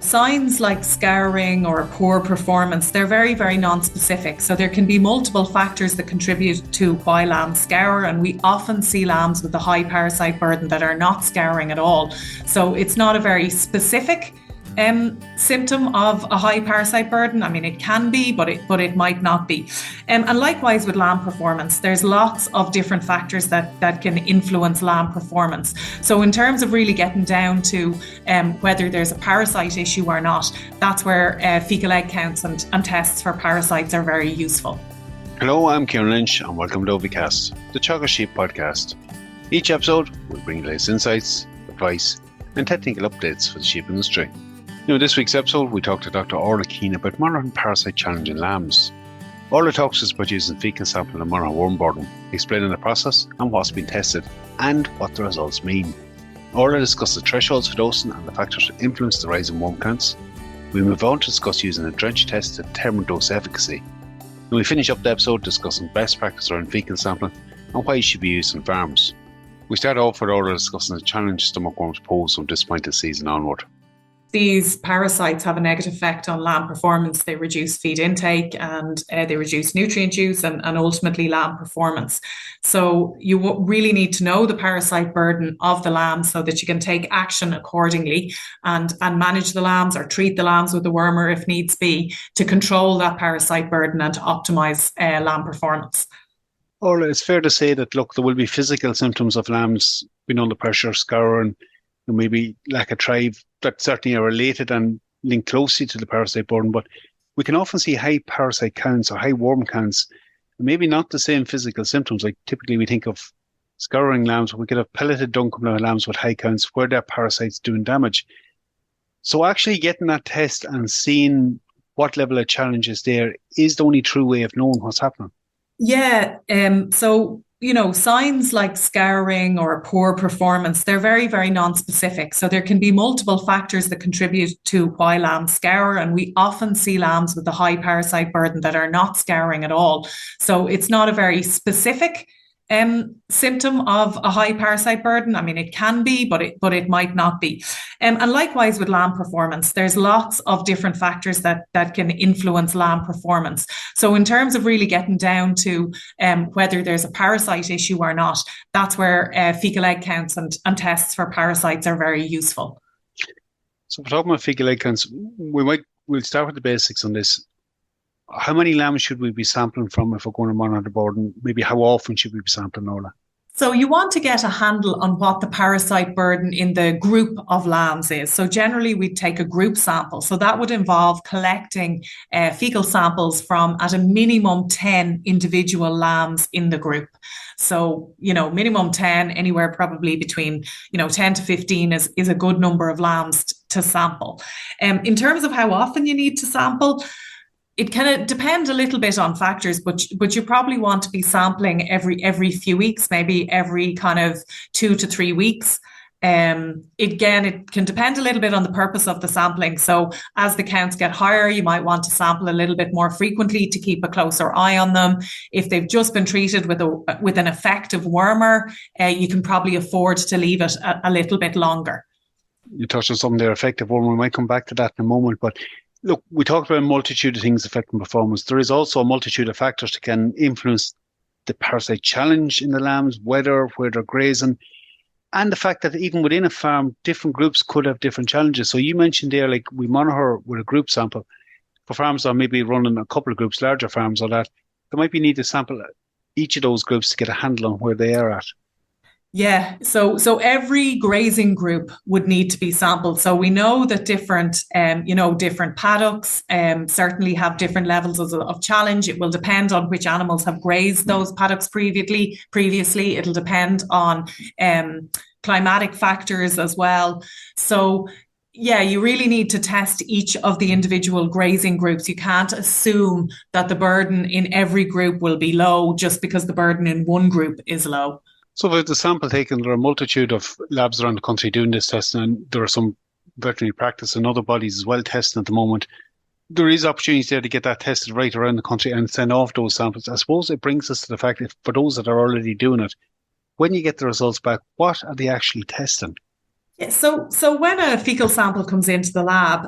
Signs like scouring or poor performance, they're very, very non-specific. So there can be multiple factors that contribute to why lambs scour, and we often see lambs with a high parasite burden that are not scouring at all. So it's not a very specific symptom of a high parasite burden. I mean, it can be, but it might not be. And likewise with lamb performance, there's lots of different factors that can influence lamb performance. So in terms of really getting down to whether there's a parasite issue or not, that's where fecal egg counts and tests for parasites are very useful. Hello, I'm Kieran Lynch and welcome to OviCast, the Teagasc sheep podcast. Each episode will bring you latest insights, advice and technical updates for the sheep industry. This week's episode, we talked to Dr Orla Keane about monitoring parasite challenge in lambs. Orla talks to us about using fecal sample and monitor worm burden, explaining the process and what's been tested and what the results mean. Orla discussed the thresholds for dosing and the factors that influence the rise in worm counts. We move on to discuss using a drench test to determine dose efficacy. And we finish up the episode discussing best practice around fecal sampling and why it should be used on farms. We start off with Orla discussing the challenge stomach worms pose from this point of season onward. These parasites have a negative effect on lamb performance. They reduce feed intake and they reduce nutrient use and ultimately lamb performance. So you really need to know the parasite burden of the lambs so that you can take action accordingly and manage the lambs or treat the lambs with a wormer if needs be to control that parasite burden and to optimise lamb performance. Orla, it's fair to say that, look, there will be physical symptoms of lambs being under pressure, scouring, and maybe lack of thrive that certainly are related and linked closely to the parasite burden, but we can often see high parasite counts or high worm counts, maybe not the same physical symptoms. Like typically we think of scouring lambs, we could have pelleted dung coming out of lambs with high counts where that parasite's doing damage. So actually getting that test and seeing what level of challenge is there is the only true way of knowing what's happening. Yeah, so signs like scouring or poor performance, they're very, very non-specific. So there can be multiple factors that contribute to why lambs scour, and we often see lambs with a high parasite burden that are not scouring at all. So it's not a very specific symptom of a high parasite burden. I mean, it can be, but it might not be. And likewise with lamb performance, there's lots of different factors that can influence lamb performance. So in terms of really getting down to whether there's a parasite issue or not, that's where fecal egg counts and tests for parasites are very useful. So for talking about fecal egg counts, we'll start with the basics on this. How many lambs should we be sampling from if we're going to monitor the burden? Maybe how often should we be sampling, Orla? So you want to get a handle on what the parasite burden in the group of lambs is. So generally we'd take a group sample. So that would involve collecting fecal samples from at a minimum 10 individual lambs in the group. So, minimum 10, anywhere probably between, 10 to 15 is a good number of lambs to sample. In terms of how often you need to sample, it kind of depends a little bit on factors, but you probably want to be sampling every few weeks, maybe every kind of 2 to 3 weeks. Again, it can depend a little bit on the purpose of the sampling. So as the counts get higher, you might want to sample a little bit more frequently to keep a closer eye on them. If they've just been treated with an effective wormer, you can probably afford to leave it a little bit longer. You touched on something there, effective wormer. We might come back to that in a moment, but look, we talked about a multitude of things affecting performance. There is also a multitude of factors that can influence the parasite challenge in the lambs, weather, where they're grazing, and the fact that even within a farm, different groups could have different challenges. So you mentioned there, like we monitor with a group sample. For farms that are maybe running a couple of groups, larger farms or that, there might be need to sample each of those groups to get a handle on where they are at. Yeah, so every grazing group would need to be sampled. So we know that different paddocks certainly have different levels of challenge. It will depend on which animals have grazed those paddocks previously. It'll depend on climatic factors as well. So yeah, you really need to test each of the individual grazing groups. You can't assume that the burden in every group will be low just because the burden in one group is low. So with the sample taken, there are a multitude of labs around the country doing this testing, and there are some veterinary practice and other bodies as well testing at the moment. There is opportunities there to get that tested right around the country and send off those samples. I suppose it brings us to the fact that for those that are already doing it, when you get the results back, what are they actually testing? Yeah, so when a fecal sample comes into the lab,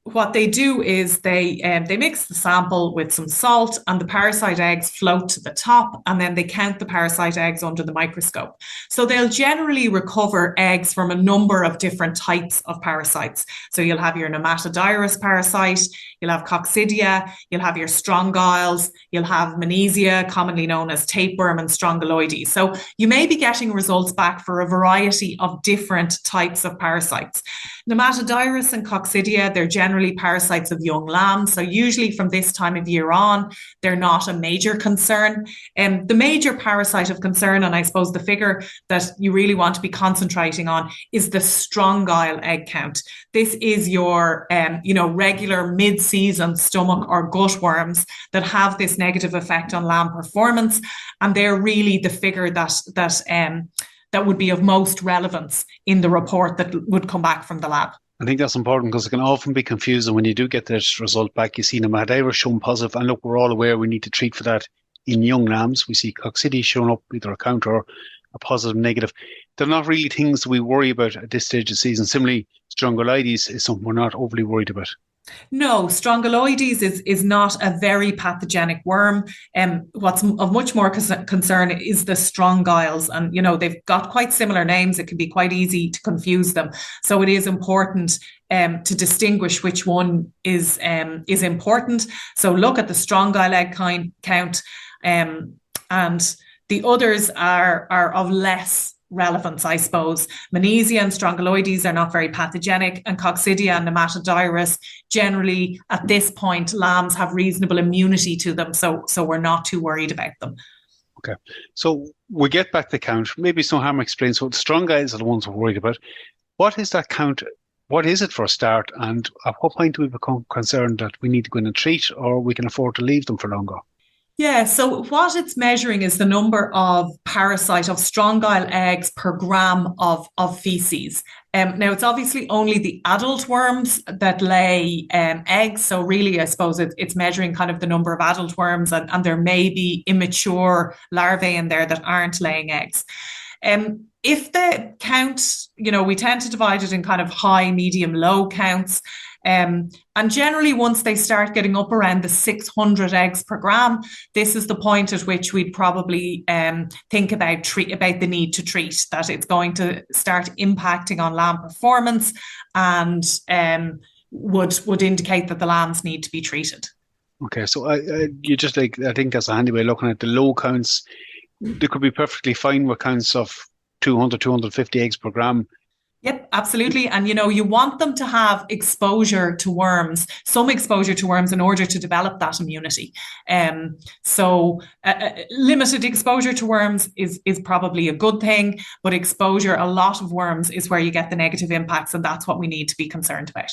what they do is they mix the sample with some salt, and the parasite eggs float to the top, and then they count the parasite eggs under the microscope. So they'll generally recover eggs from a number of different types of parasites. So you'll have your nematodyrus parasite, you'll have coccidia, you'll have your strongyles, you'll have Menesia, commonly known as tapeworm, and strongyloides. So you may be getting results back for a variety of different types of parasites. Nematodyrus and coccidia, they're generally parasites of young lambs. So usually from this time of year on, they're not a major concern. The major parasite of concern, and I suppose the figure that you really want to be concentrating on, is the strongyle egg count. This is your, regular mid-season stomach or gut worms that have this negative effect on lamb performance, and they're really the figure that would be of most relevance in the report that would come back from the lab. I think that's important because it can often be confusing when you do get this result back. You see nematodyrus showing positive, and look, we're all aware we need to treat for that in young lambs. We see coccidia showing up either a count or a positive, negative. They're not really things that we worry about at this stage of the season. Similarly, strongyloides is something we're not overly worried about. No, strongyloides is not a very pathogenic worm. What's of much more concern is the strongyles, and they've got quite similar names. It can be quite easy to confuse them. So it is important to distinguish which one is important. So look at the strongyle egg count, and the others are of less relevance, I suppose. Menesia and strongyloides are not very pathogenic, and coccidia and nematodyrus, generally at this point, lambs have reasonable immunity to them, so we're not too worried about them. Okay, so we get back the count. Maybe some harm explains. So the strongyles are the ones we're worried about. What is that count? What is it for a start? And at what point do we become concerned that we need to go in and treat, or we can afford to leave them for longer? Yeah, so what it's measuring is the number of strongyle eggs per gram of feces. Now, it's obviously only the adult worms that lay eggs. So really, I suppose it's measuring kind of the number of adult worms, and there may be immature larvae in there that aren't laying eggs. If the count, we tend to divide it in kind of high, medium, low counts. And generally, once they start getting up around the 600 eggs per gram, this is the point at which we'd probably think about the need to treat, that it's going to start impacting on lamb performance, and would indicate that the lambs need to be treated. Okay, so I think that's a handy way of looking at the low counts. They could be perfectly fine with counts of 200, 250 eggs per gram. Yep, absolutely. And, you want them to have exposure to worms, some exposure to worms, in order to develop that immunity. So limited exposure to worms is probably a good thing, but exposure, a lot of worms, is where you get the negative impacts, and that's what we need to be concerned about.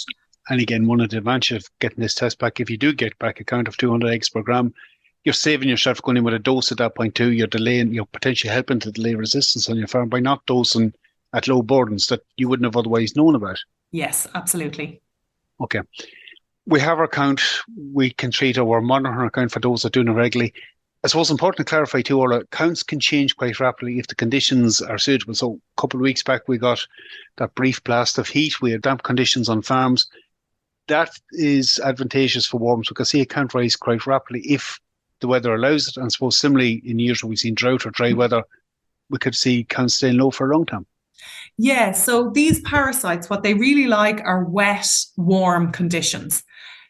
And again, one of the advantages of getting this test back, if you do get back a count of 200 eggs per gram, you're saving yourself going in with a dose at that point too. You're potentially helping to delay resistance on your farm by not dosing at low burdens that you wouldn't have otherwise known about. Yes, absolutely. Okay. We have our count. We can treat or monitor our count for those that do it regularly. I suppose it's important to clarify too, Orla, counts can change quite rapidly if the conditions are suitable. So a couple of weeks back, we got that brief blast of heat. We had damp conditions on farms. That is advantageous for worms. We can see a count rise quite rapidly if the weather allows it. And I suppose similarly, in years where we've seen drought or dry weather, we could see counts staying low for a long time. Yeah, so these parasites, what they really like are wet, warm conditions.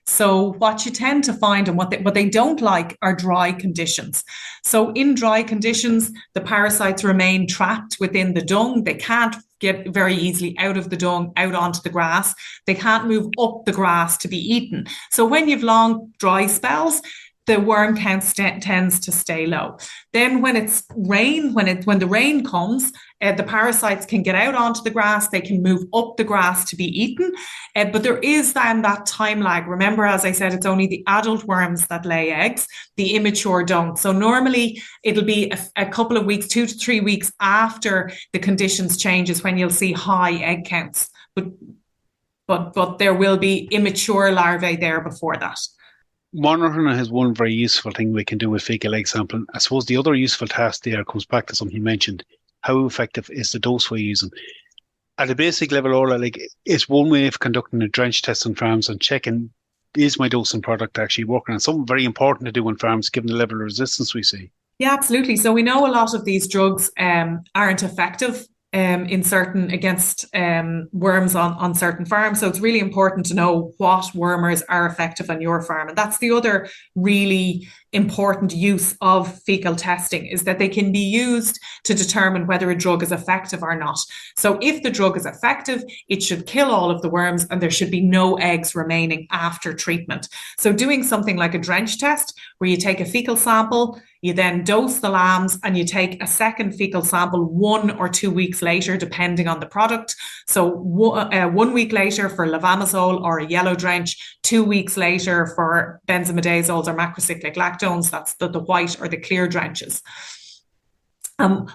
So what you tend to find, and what they don't like, are dry conditions. So in dry conditions, the parasites remain trapped within the dung. They can't get very easily out of the dung, out onto the grass. They can't move up the grass to be eaten. So when you've long dry spells, the worm count tends to stay low. Then when it's rain, when the rain comes, the parasites can get out onto the grass. They can move up the grass to be eaten. But there is then that time lag. Remember, as I said, it's only the adult worms that lay eggs. The immature don't. So normally it'll be a couple of weeks, 2 to 3 weeks after the conditions changes, when you'll see high egg counts. But there will be immature larvae there before that. Monitoring is one very useful thing we can do with fecal egg sampling. I suppose the other useful task there comes back to something you mentioned. How effective is the dose we're using? at a basic level, Orla, like it's one way of conducting a drench test on farms and checking, is my dosing product actually working? And something very important to do on farms, given the level of resistance we see. Yeah, absolutely. So we know a lot of these drugs aren't effective in certain against worms on certain farms. So it's really important to know what wormers are effective on your farm. And that's the other really important use of fecal testing, is that they can be used to determine whether a drug is effective or not. So if the drug is effective, it should kill all of the worms and there should be no eggs remaining after treatment. So doing something like a drench test, where you take a fecal sample, you then dose the lambs, and you take a second fecal sample 1 or 2 weeks later, depending on the product. So 1 week later for levamisole or a yellow drench, 2 weeks later for benzimidazoles or macrocyclic lactones, that's the white or the clear drenches.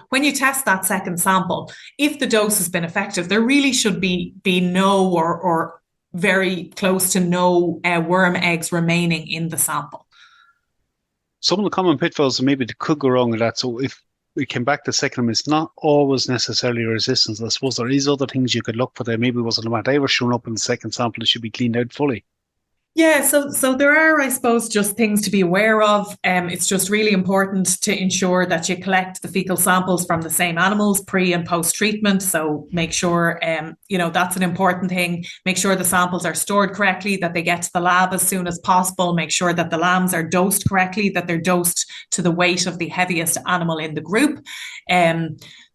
When you test that second sample, if the dose has been effective, there really should be no or very close to no worm eggs remaining in the sample. Some of the common pitfalls maybe that could go wrong with that. So if we came back to second, it's not always necessarily resistance. I suppose there is other things you could look for there. Maybe it wasn't whatever shown up in the second sample, it should be cleaned out fully. Yeah, so there are, I suppose, just things to be aware of. It's just really important to ensure that you collect the fecal samples from the same animals pre and post treatment. So make sure, that's an important thing. Make sure the samples are stored correctly, that they get to the lab as soon as possible. Make sure that the lambs are dosed correctly, that they're dosed to the weight of the heaviest animal in the group.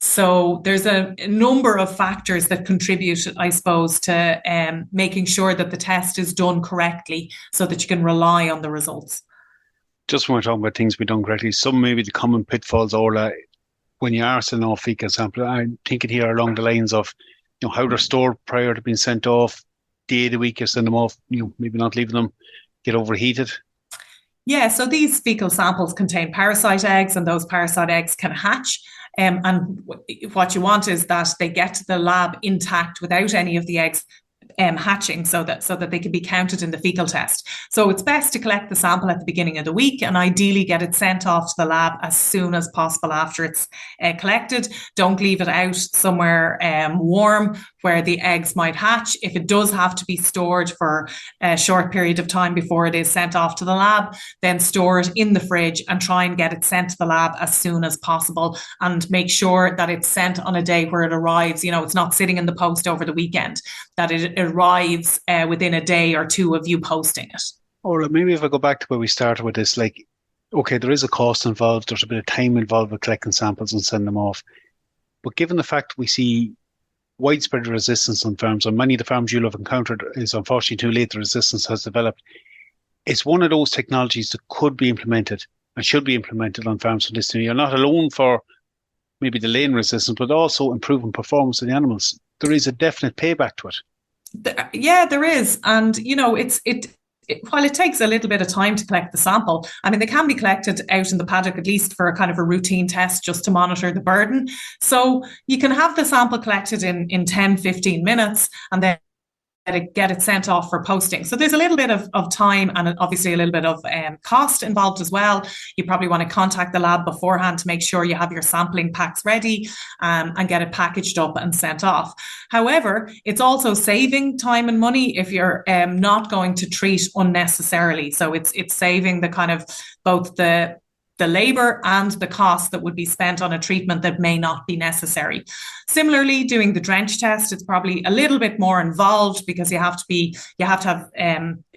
So there's a number of factors that contribute, I suppose, to making sure that the test is done correctly so that you can rely on the results. Just when we're talking about things we done correctly, some maybe the common pitfalls, Orla, when you are sending off fecal sample, I'm thinking here along the lines of, how they're stored prior to being sent off, day of the week you send them off, maybe not leaving them get overheated. Yeah, so these fecal samples contain parasite eggs, and those parasite eggs can hatch. And what you want is that they get to the lab intact without any of the eggs hatching, so that they can be counted in the fecal test. So it's best to collect the sample at the beginning of the week and ideally get it sent off to the lab as soon as possible after it's collected. Don't leave it out somewhere warm where the eggs might hatch. If it does have to be stored for a short period of time before it is sent off to the lab, then store it in the fridge and try and get it sent to the lab as soon as possible, and make sure that it's sent on a day where it arrives. It's not sitting in the post over the weekend, that it arrives within a day or two of you posting it. Or maybe if I go back to where we started with this, okay, there is a cost involved, there's a bit of time involved with collecting samples and sending them off. But given the fact we see widespread resistance on farms, and many of the farms you'll have encountered is unfortunately too late, the resistance has developed. It's one of those technologies that could be implemented and should be implemented on farms from this time. You're not alone for maybe delaying resistance, but also improving performance of the animals. There is a definite payback to it. Yeah, there is. And, while it takes a little bit of time to collect the sample, they can be collected out in the paddock, at least for a kind of a routine test, just to monitor the burden. So you can have the sample collected in 10, 15 minutes and then get it sent off for posting. So there's a little bit of time and obviously a little bit of cost involved as well. You probably want to contact the lab beforehand to make sure you have your sampling packs ready and get it packaged up and sent off. However, it's also saving time and money if you're not going to treat unnecessarily. So it's saving the kind of both the labour and the cost that would be spent on a treatment that may not be necessary. Similarly, doing the drench test, it's probably a little bit more involved because you have to have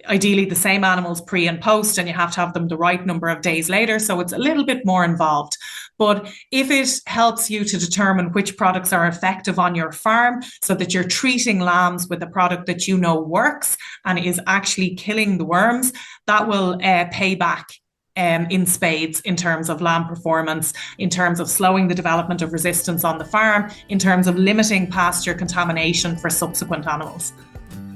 ideally the same animals pre and post, and you have to have them the right number of days later. So it's a little bit more involved. But if it helps you to determine which products are effective on your farm so that you're treating lambs with a product that works and is actually killing the worms, that will pay back in spades in terms of lamb performance, in terms of slowing the development of resistance on the farm, in terms of limiting pasture contamination for subsequent animals.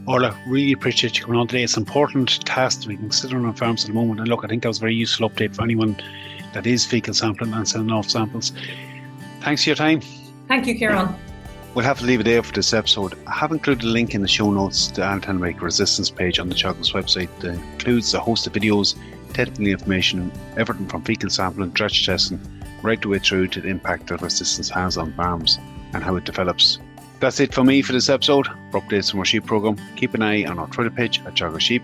Orla, really appreciate you coming on today. It's an important task to be considering on farms at the moment. And look, I think that was a very useful update for anyone that is fecal sampling and sending off samples. Thanks for your time. Thank you, Kieran. We'll have to leave it there for this episode. I have included a link in the show notes to the antimicrobial resistance page on the Teagasc website that includes a host of videos, technical information, everything from fecal sampling, drench testing, right the way through to the impact that resistance has on farms and how it develops That's it for me for this episode. For updates on our sheep programme, keep an eye on our Twitter page at Teagasc Sheep.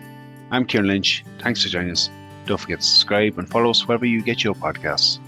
I'm Kieran Lynch. Thanks for joining us. Don't forget to subscribe and follow us wherever you get your podcasts.